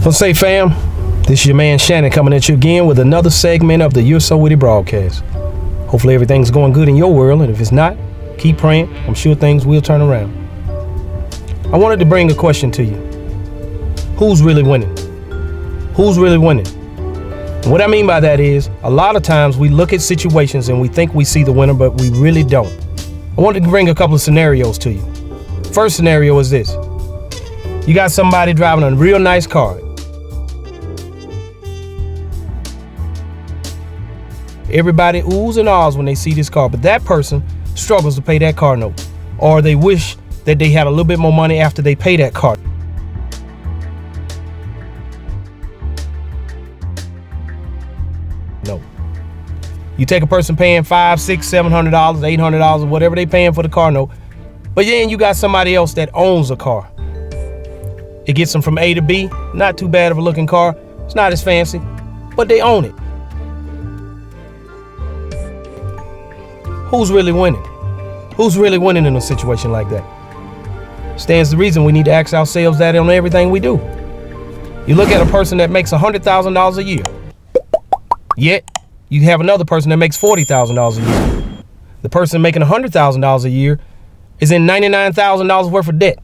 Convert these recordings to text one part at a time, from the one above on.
What's up, fam? This is your man Shannon coming at you again with another segment of the You're So Witty broadcast. Hopefully everything's going good in your world, and if it's not, keep praying. I'm sure things will turn around. I wanted to bring a question to you. Who's really winning? Who's really winning? And what I mean by that is, a lot of times we look at situations and we think we see the winner, but we really don't. I wanted to bring a couple of scenarios to you. First scenario is this. You got somebody driving a real nice car. Everybody oohs and ahs when they see this car, but that person struggles to pay that car note, or they wish that they had a little bit more money after they pay that car. No. You take a person paying $500, $600, $700, $800, or whatever they paying for the car note, but then you got somebody else that owns a car. It gets them from A to B. Not too bad of a looking car. It's not as fancy, but they own it. Who's really winning? Who's really winning in a situation like that? Stands the reason we need to ask ourselves that on everything we do. You look at a person that makes $100,000 a year, yet you have another person that makes $40,000 a year. The person making $100,000 a year is in $99,000 worth of debt.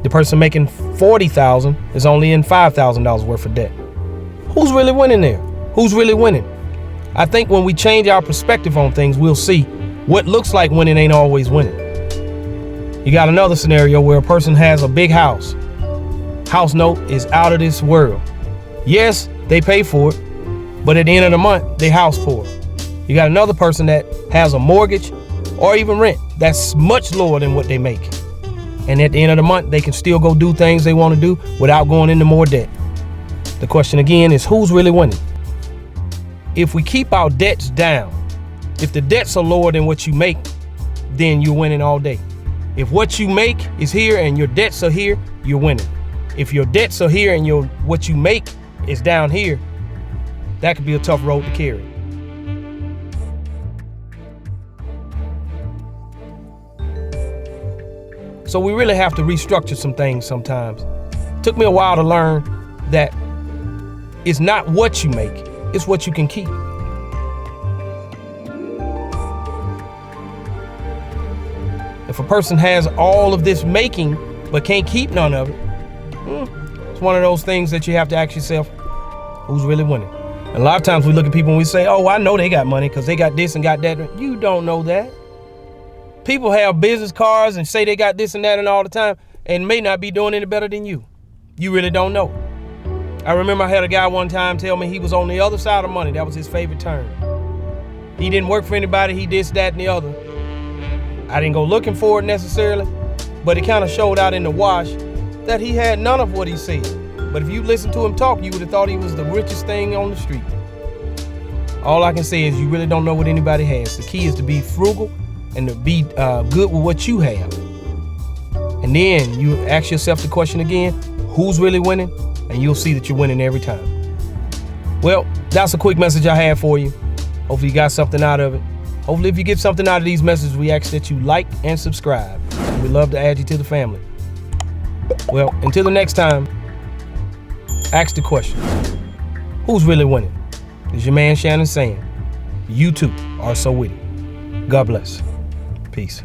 The person making $40,000 is only in $5,000 worth of debt. Who's really winning there? Who's really winning? I think when we change our perspective on things, we'll see what looks like winning ain't always winning. You got another scenario where a person has a big house. House note is out of this world. Yes, they pay for it, but at the end of the month, they house poor. You got another person that has a mortgage or even rent that's much lower than what they make. And at the end of the month, they can still go do things they want to do without going into more debt. The question again is, who's really winning? If we keep our debts down, if the debts are lower than what you make, then you're winning all day. If what you make is here and your debts are here, you're winning. If your debts are here and what you make is down here, that could be a tough road to carry. So we really have to restructure some things sometimes. It took me a while to learn that it's not what you make, it's what you can keep. If a person has all of this making but can't keep none of it, it's one of those things that you have to ask yourself, who's really winning? And a lot of times we look at people and we say, oh, I know they got money because they got this and got that. You don't know that. People have business cards and say they got this and that and all the time and may not be doing any better than you. You really don't know. I remember I had a guy one time tell me he was on the other side of money. That was his favorite term. He didn't work for anybody. He this, that, and the other. I didn't go looking for it necessarily, but it kind of showed out in the wash that he had none of what he said. But if you listened to him talk, you would have thought he was the richest thing on the street. All I can say is you really don't know what anybody has. The key is to be frugal and to be good with what you have. And then you ask yourself the question again, who's really winning? And you'll see that you're winning every time. Well, that's a quick message I have for you. Hopefully you got something out of it. Hopefully if you get something out of these messages, we ask that you like and subscribe. We'd love to add you to the family. Well, until the next time, ask the question, who's really winning? This is your man Shannon saying, you too are so witty. God bless. Peace.